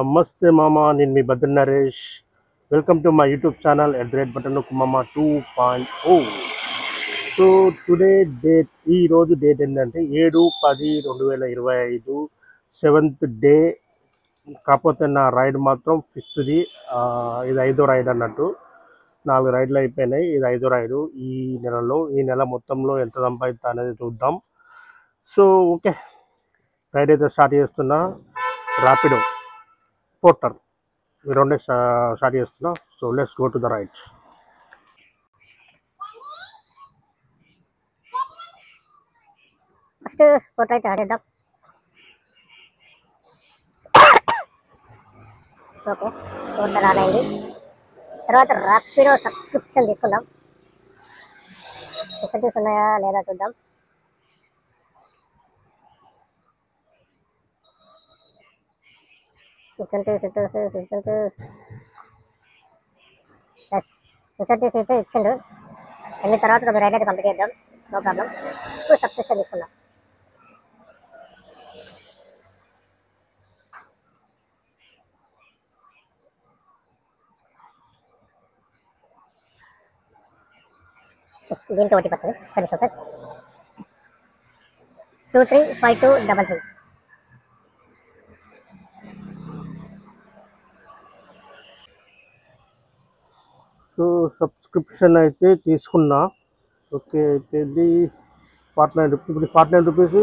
నమస్తే మామ, నేను మీ Bhadra Naresh. Welcome to my YouTube channel @బటన్‌నొక్కు మామ 2.0. సో టుడే డేట్, ఈరోజు డేట్ ఏంటంటే 7/10/2025, 7th డే. కాకపోతే నా రైడ్ మాత్రం 5th. ఇది 5వ రైడ్ అన్నట్టు. 4 రైడ్లు అయిపోయినాయి, ఇది 5వ రైడు ఈ నెలలో. ఈ నెల మొత్తంలో ఎంత సంపాదిస్తా అనేది చూద్దాం. సో ఓకే, రైడ్ అయితే స్టార్ట్ చేస్తున్నా. ర్యాపిడో పోర్టర్ ఈ రెండే స్టార్ట్ చేస్తున్నా. So let's go to the right. First photo అయితే ఆడేద్దాం. ఓకే, పోర్టర్ ఆన్ అయింది. తర్వాత ర్యాపిడో సబ్స్క్రిప్షన్ తీసుకుందాం. ఫెసిలిటీస్ ఉన్నాయా లేదా చూద్దాం. ఫెసిలిటీస్ అయితే ఇచ్చిండు. వెళ్ళిన తర్వాత ఒక రైడ్ అయితే కంప్లీట్ చేద్దాం, నో ప్రాబ్లం. ఇప్పుడు సబ్స్క్రిప్షన్ తీసుకుందాం. దీనికి ఒకటి పడుతుంది. సరే సార్, 235233. సో సబ్స్క్రిప్షన్ అయితే తీసుకున్నా. ఓకే అయిపోయింది. 49 రూపీస్. ఇప్పుడు 49 రూపీస్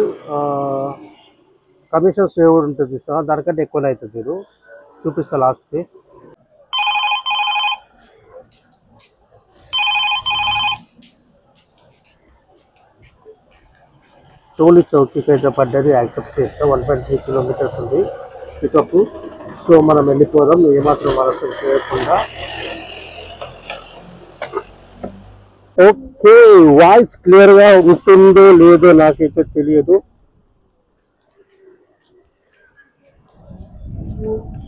కమిషన్ సేవ్ ఉంటుంది చూస్తా, దానికంటే ఎక్కువనే అవుతుంది. మీరు చూపిస్తా లాస్ట్కి. టోలీ చౌకీకి అయితే పడ్డది, యాక్సెప్ట్ చేస్తా. 1.3 కిలోమీటర్స్ ఉంది పికప్. సో మనం వెళ్ళిపోదాం ఏమాత్రం ఆలస్యం చేయకుండా. ఓకే, వాయిస్ క్లియర్గా ఉంటుందో లేదో నాకైతే తెలియదు.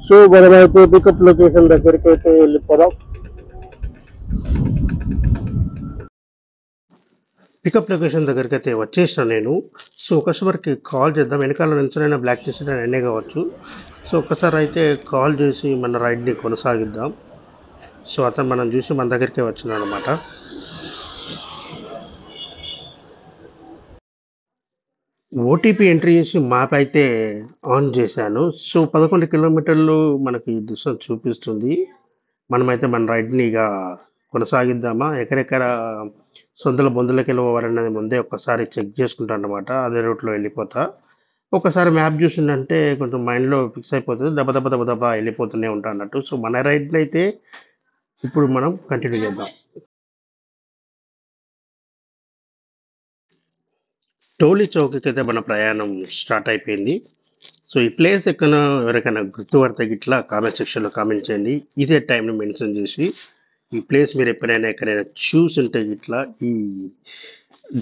సో మనమైతే పికప్ లొకేషన్ దగ్గరికి అయితే వెళ్ళిపోదాం. పికప్ లొకేషన్ దగ్గరికి అయితే వచ్చేసిన నేను. సో కస్టమర్కి కాల్ చేద్దాం. వెనకాల నుంచైనా బ్లాక్ చేసిన ఎన్నే కావచ్చు. సో ఒకసారి అయితే కాల్ చేసి మన రైడ్ని కొనసాగిద్దాం. సో అతను మనం చూసి మన దగ్గరికే వచ్చినాడు అనమాట. ఓటీపీ ఎంట్రీ చేసి మ్యాప్ అయితే ఆన్ చేశాను. సో 11 కిలోమీటర్లు మనకి డిస్టెన్స్ చూపిస్తుంది. మనమైతే మన రైడ్ని ఇక కొనసాగిద్దామా. ఎక్కడెక్కడ సొంతల బొందులకి వెళ్ళవాలనేది ముందే ఒకసారి చెక్ చేసుకుంటాను అనమాట. అదే రూట్లో వెళ్ళిపోతా. ఒకసారి మ్యాప్ చూసిందంటే కొంచెం మైండ్లో ఫిక్స్ అయిపోతుంది. దెబ్బ దెబ్బ దెబ్బ దెబ్బ వెళ్ళిపోతూనే ఉంటా అన్నట్టు. సో మన రైడ్ని అయితే ఇప్పుడు మనం కంటిన్యూ చేద్దాం. టోలీ చౌకీకి అయితే మన ప్రయాణం స్టార్ట్ అయిపోయింది. సో ఈ ప్లేస్ ఎక్కడ ఎవరికైనా గుర్తుపడితే గిట్లా కామెంట్ సెక్షన్లో కామెంట్ చేయండి. ఇదే టైంని మెన్షన్ చేసి. ఈ ప్లేస్ మీరు ఎప్పుడైనా ఎక్కడైనా చూసుంటే గిట్లా ఈ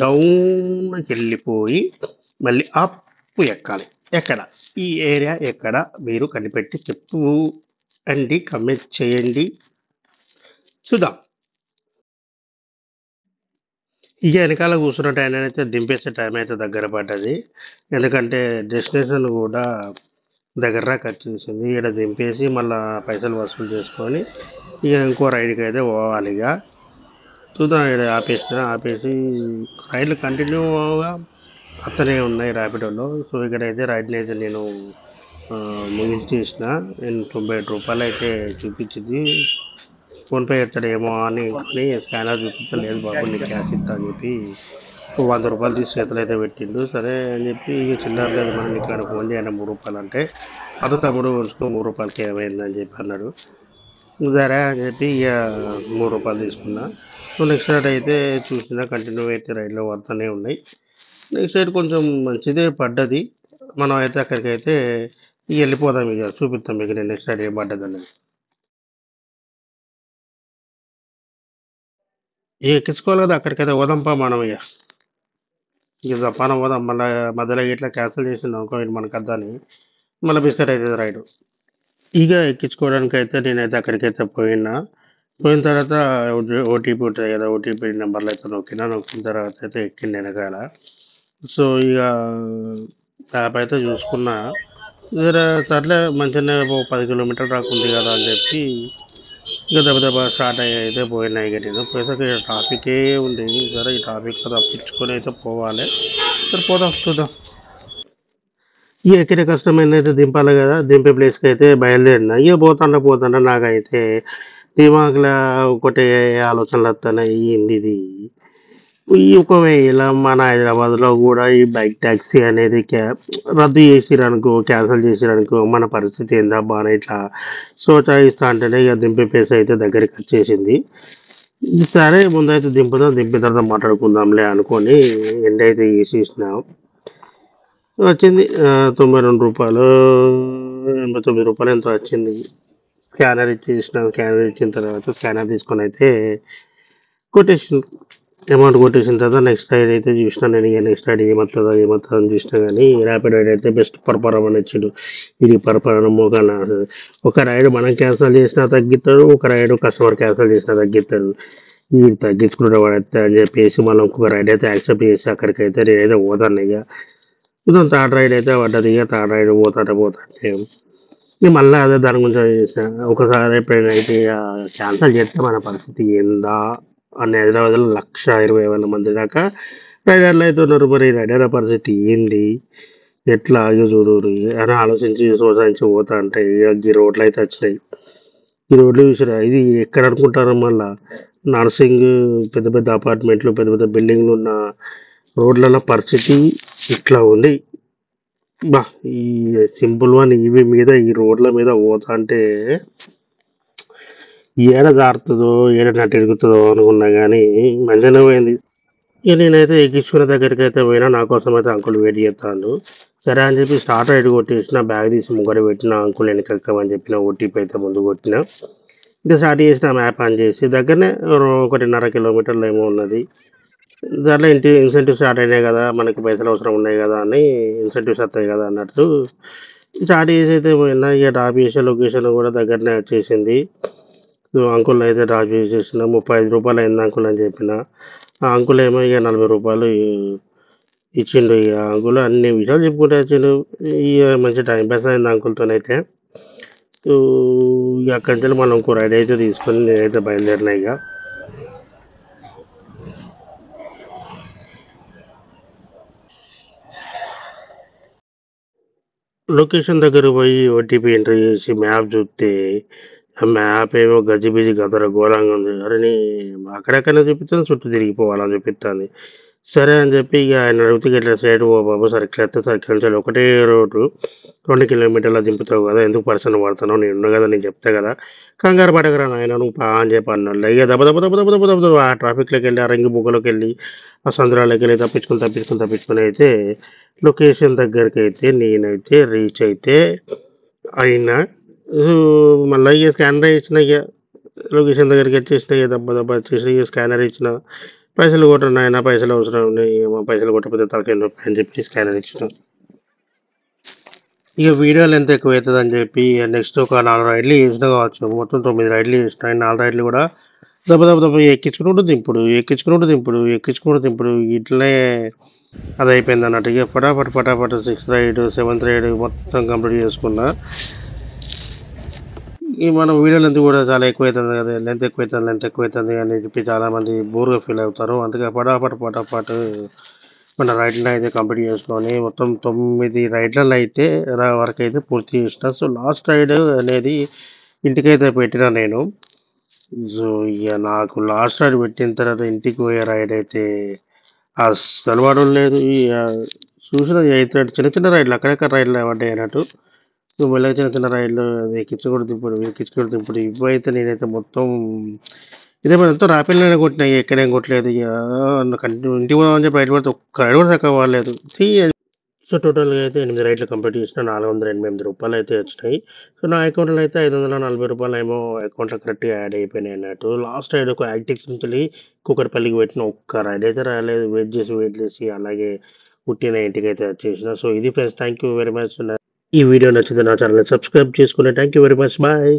డౌన్కి వెళ్ళిపోయి మళ్ళీ అప్ ఎక్కాలి. ఎక్కడ ఈ ఏరియా ఎక్కడ మీరు కనిపెట్టి చెప్పు అండి, కమెంట్ చేయండి, చూద్దాం. ఇక వెనకాల కూర్చున్న టైం అయితే దింపేసే టైం అయితే దగ్గర పడ్డది. ఎందుకంటే డెస్టినేషన్ కూడా దగ్గర కట్ చేసింది. ఇక్కడ దింపేసి మళ్ళీ పైసలు వసూలు చేసుకొని ఇక ఇంకో రైడ్కి అయితే పోవాలి. ఇక చూద్దాం. ఇక్కడ ఆపేసి రైడ్లు కంటిన్యూగా అత్తనే ఉన్నాయి ర్యాపిడోలో. సో ఇక్కడైతే రైడ్ని అయితే నేను ముగించేసిన. నేను 97 రూపాయలు అయితే చూపించింది. ఫోన్పే ఎత్తాడేమో అని స్కానర్ చూపించలేదు. బాబు నీకు క్యాష్ ఇస్తా అని చెప్పి 100 రూపాయలు తీసి చేతులు అయితే పెట్టిండు. సరే అని చెప్పి ఇక చిల్లర లేదు మనం నీకు ఆయన ఫోన్ చేయను 3 రూపాయలు అంటే, అదో తమ్ముడు ఉంచుకో 3 రూపాయలకి ఏమైందని చెప్పి అన్నాడు. సరే అని చెప్పి ఇక 3 రూపాయలు తీసుకున్నా. సో నెక్స్ట్ రైడ్ అయితే చూసినా కంటిన్యూ అయితే రైడ్లో పడుతూనే ఉన్నాయి. నెక్స్ట్ రైడ్ కొంచెం మంచిదే పడ్డది. మనం అయితే అక్కడికి అయితే ఇక వెళ్ళిపోదాం. ఇక చూపిస్తాం మీకు నేను నెక్స్ట్ రైడ్ ఏం పడ్డది అనేది. ఇక ఎక్కించుకోవాలి కదా, అక్కడికైతే పోదాంపా మనం. ఇక జపాన్ పోదాం. మళ్ళీ మధ్యలో ఇట్లా క్యాన్సిల్ చేసింది అనుకో మనకు అద్దని మళ్ళీ బిస్కెట్ అవుతుంది రైడ్. ఇక ఎక్కించుకోవడానికి అయితే నేనైతే అక్కడికైతే పోయిన తర్వాత ఓటీపీ ఉంటుంది కదా, ఓటీపీ నెంబర్లు అయితే నొక్కిన తర్వాత అయితే ఎక్కింది వెనకాల. సో ఇక యాప్ అయితే చూసుకున్నా. జర సర్లే మంచిగానే 10 కిలోమీటర్లు రాకుంది కదా అని చెప్పి ఇక దెబ్బ దెబ్బ స్టార్ట్ అయ్యి అయితే పోయినా ఇక నేను పోయేసరికి ట్రాఫికే ఉంది. సరే ఈ ట్రాఫిక్ తప్పించుకొని అయితే పోవాలి. సరే పోదాం చూద్దాం. ఇక ఎక్కిన కష్టమైంది అయితే దింపాలి కదా, దింపే ప్లేస్కి అయితే బయలుదేరిన. ఇక పోతాండా నాకైతే దిమాగ్లో ఒకటే ఆలోచనలు వస్తున్నాయి. ఏంది ఇది, ఈ ఒకవేళ మన హైదరాబాద్లో కూడా ఈ బైక్ ట్యాక్సీ అనేది రద్దు చేసిరనుకో, క్యాన్సిల్ చేసిరనుకో, మన పరిస్థితి ఏందబ్బా అని ఇట్లా సోచాయిస్తా అంటేనే ఇక దింపే ప్లేస్ అయితే దగ్గరికి వచ్చేసింది. సరే ముందైతే దింపుదాం, దింపిన తర్వాత మాట్లాడుకుందాంలే అనుకొని ఎండ్ అయితే చేసేసిన. వచ్చింది రూ. 92, రూ. 89 ఎంతో వచ్చింది. స్కానర్ ఇచ్చేసిన. స్కానర్ ఇచ్చిన తర్వాత స్కానర్ తీసుకొని అయితే కొటేషన్ అమౌంట్ కొట్టేసిన తర్వాత నెక్స్ట్ రైడ్ అయితే చూసినా. నేను ఇక నెక్స్ట్ రైడ్ ఏమవుతుందో అని చూసినా కానీ ర్యాపిడ్ రైడ్ అయితే బెస్ట్ పర్ఫార్మ్ అని వచ్చిండు. ఇది పర్ఫార్మ్ కానీ ఒక రైడ్ మనం క్యాన్సిల్ చేసినా తగ్గిస్తాడు, ఒక రైడ్ కస్టమర్ క్యాన్సిల్ చేసినా తగ్గిస్తాడు. ఇది తగ్గించుకుంటే పడేస్తా అని చెప్పేసి మళ్ళీ ఇంకొక రైడ్ అయితే యాక్సెప్ట్ చేసి అక్కడికి అయితే నేనైతే పోతాను. ఇక కొంచెం థర్డ్ రైడ్ అయితే పడ్డది. ఇక థర్డ్ రైడ్ పోతాంటే ఇక మళ్ళీ అదే దాని గురించి చేసిన. ఒకసారి ఎప్పుడైనా అయితే క్యాన్సిల్ చేస్తే మన పరిస్థితి ఏందా అని హైదరాబాద్లో 1,20,000 మంది దాకా రైడర్లు అయితే ఉన్నారు. మరి రైడర్ల పరిస్థితి ఏంది, ఎట్లా ఇక చూడు అని ఆలోచించి సోచించి పోతా అంటే ఇక ఈ రోడ్లు అయితే వచ్చినాయి. ఈ రోడ్లు చూసిరా, ఇది ఎక్కడ అనుకుంటారు మళ్ళా నర్సింగ్ పెద్ద పెద్ద అపార్ట్మెంట్లు పెద్ద పెద్ద బిల్డింగ్లు ఉన్న రోడ్లలో పరిస్థితి ఇట్లా ఉంది. బా ఈ సింపుల్ వన్ ఇవి మీద ఈ రోడ్ల మీద పోతా అంటే ఏడ జారుతుందో ఏడ నట్టు ఎరుగుతుందో అనుకున్నా కానీ మంచిగానే పోయింది. ఇక నేనైతే ఎక్కించుకునే దగ్గరికి అయితే పోయినా. నా కోసం అయితే అంకుల్ వెయిట్ చేస్తాను. సరే అని చెప్పి స్టార్ట్ రైడ్ కొట్టేసిన, బ్యాగ్ తీసి ముంగడ పెట్టిన, అంకుల్ వెనకెక్కమని చెప్పిన, ఓటీపీ అయితే ముందు కొట్టిన. ఇంకా స్టార్ట్ చేసిన మ్యాప్ ఆన్ చేసి. దగ్గరనే 1.5 కిలోమీటర్లు ఏమో ఉన్నది. దాంట్లో ఇన్సెంటివ్ స్టార్ట్ అయినాయి కదా, మనకి పైసలు అవసరం ఉన్నాయి కదా అని ఇన్సెంటివ్స్ వస్తాయి కదా అన్నట్టు స్టార్ట్ చేసి అయితే పోయినా. ఇక డ్రాప్ చేసే లొకేషన్ కూడా దగ్గరనే వచ్చేసింది. సో అంకుల్ అయితే డ్రాప్ చేసేసిన. రూ. 35 అయింది అంకుల్ అని చెప్పిన. ఆ అంకుల్ ఏమో ఇక రూ. 40 ఇచ్చిండు. ఇక అంకుల్ అన్ని విషయాలు చెప్పుకుంటూ వచ్చిండు. ఇక మంచి టైం పాస్ అయింది అంకుల్తోనైతే. సో ఇక అక్కడి నుంచి మనం ఇంకో రైడ్ అయితే తీసుకొని నేనైతే బయలుదేరినా. ఇక లొకేషన్ దగ్గర పోయి ఓటీపీ ఎంటర్ చేసి మ్యాప్ చూస్తే ఆ మ్యాప్ ఏమో గజిబిజి గందరగోళంగా ఉంది. అరే అక్కడెక్కడ చూపిస్తుంది, చుట్టూ తిరిగిపోవాలని చూపిస్తుంది. సరే అని చెప్పి ఇక ఆయన అడిగితే ఇట్లా సైడ్ ఓ బాబు సర్కిల్ ఎత్తే సర్కిల్ నుంచి ఒకటే రోడ్డు 2 కిలోమీటర్ల దింపుతావు కదా, ఎందుకు పర్సన్ పడుతున్నావు, నేను ఉన్నా కదా, నేను చెప్తా కదా, కంగారు పడగరా నాయన నువ్వు పా అని చెప్పి అన్నాడు. ఇక దెబ్బ దెబ్బ దెబ్బ దెబ్బ దెబ్బ దెబ్బ ఆ ట్రాఫిక్లోకి వెళ్ళి ఆ రంగి బుగ్గలోకి వెళ్ళి ఆ సంద్రాలకి వెళ్ళి తప్పించుకొని అయితే లొకేషన్ దగ్గరికి అయితే నేనైతే రీచ్ అయితే అయినా. మళ్ళీ ఇక స్కానర్ ఇచ్చిన. ఇక లొకేషన్ దగ్గరికి వచ్చేసిన. ఇక దెబ్బ దెబ్బ వచ్చేసి ఇక స్కానర్ ఇచ్చిన. పైసలు కొట్టండి ఆయన, పైసలు అవసరం ఉన్నాయి, పైసలు కొట్టకపోతే తలకాయ నొప్పి అని చెప్పి స్కానర్ ఇచ్చిన. ఇక వీడియో లెంత్ ఎక్కువ అవుతుంది అని చెప్పి నెక్స్ట్ ఒక 4 రైడ్లు చేసిన కావచ్చు. మొత్తం 9 రైడ్లు చేసిన. 4 రైడ్లు కూడా దెబ్బ దెబ్బ దెబ్బ ఎక్కించుకుంటూ దింపుడు ఇట్లనే అది అయిపోయింది అన్నట్టు. ఇక ఫటాఫట్ 6th రైడ్ 7th రైడ్ మొత్తం కంప్లీట్ చేసుకున్నా. ఈ మన వీడియో లెంత్ కూడా చాలా ఎక్కువ అవుతుంది కదా, లెంత్ ఎక్కువ అవుతుంది అని చెప్పి చాలామంది బోర్గా ఫీల్ అవుతారు. అందుకే ఫటాఫట్ మన రైడ్లను అయితే కంప్లీట్ చేసుకొని మొత్తం 9 రైడ్లలో అయితే వరకు అయితే పూర్తి చేసిన. సో లాస్ట్ రైడ్ అనేది ఇంటికైతే పెట్టిన నేను. సో ఇక నాకు లాస్ట్ రైడ్ పెట్టిన తర్వాత ఇంటికి పోయే రైడ్ అయితే అస్సలు పడలేదు. ఇక చూసిన 8th రైడ్ చిన్న చిన్న రైడ్లు అక్కడెక్కడ రైడ్లు పడ్డాయి అన్నట్టు. నువ్వు మెల్లగా చిన్న రైడ్లు అది ఎక్కించుకొని దింపుడు ఇవైతే నేనైతే మొత్తం ఇదే పని ఎంతో ర్యాపిడ్లోనే కొట్టినా. ఎక్కడేం కొట్టలేదు. ఇక కంటిన్యూ ఇంటికి పోదామని చెప్పి రైడ్ పడితే ఒక్క రైడ్ కూడా చక్కగా పడలేదు. సో టోటల్గా అయితే 8 రైడ్లు కంప్లీట్ చేసిన. రూ. 488 అయితే వచ్చినాయి. సో నా అకౌంట్లో అయితే రూ. 540 ఏమో అకౌంట్లో కరెక్ట్గా యాడ్ అయిపోయినాయి అన్నట్టు. లాస్ట్ రైడ్ ఒక యాక్టిక్స్ నుంచి కూకట్పల్లికి పెట్టిన ఒక్క రైడ్ అయితే రాలేదు. వెయిట్ చేసి అలాగే పుట్టిన ఇంటికి అయితే వచ్చేసిన. సో ఇది friends, thank you very much. ఈ వీడియో నచ్చితే నా ఛానల్ని సబ్స్క్రైబ్ చేసుకుని thank you very much. Bye.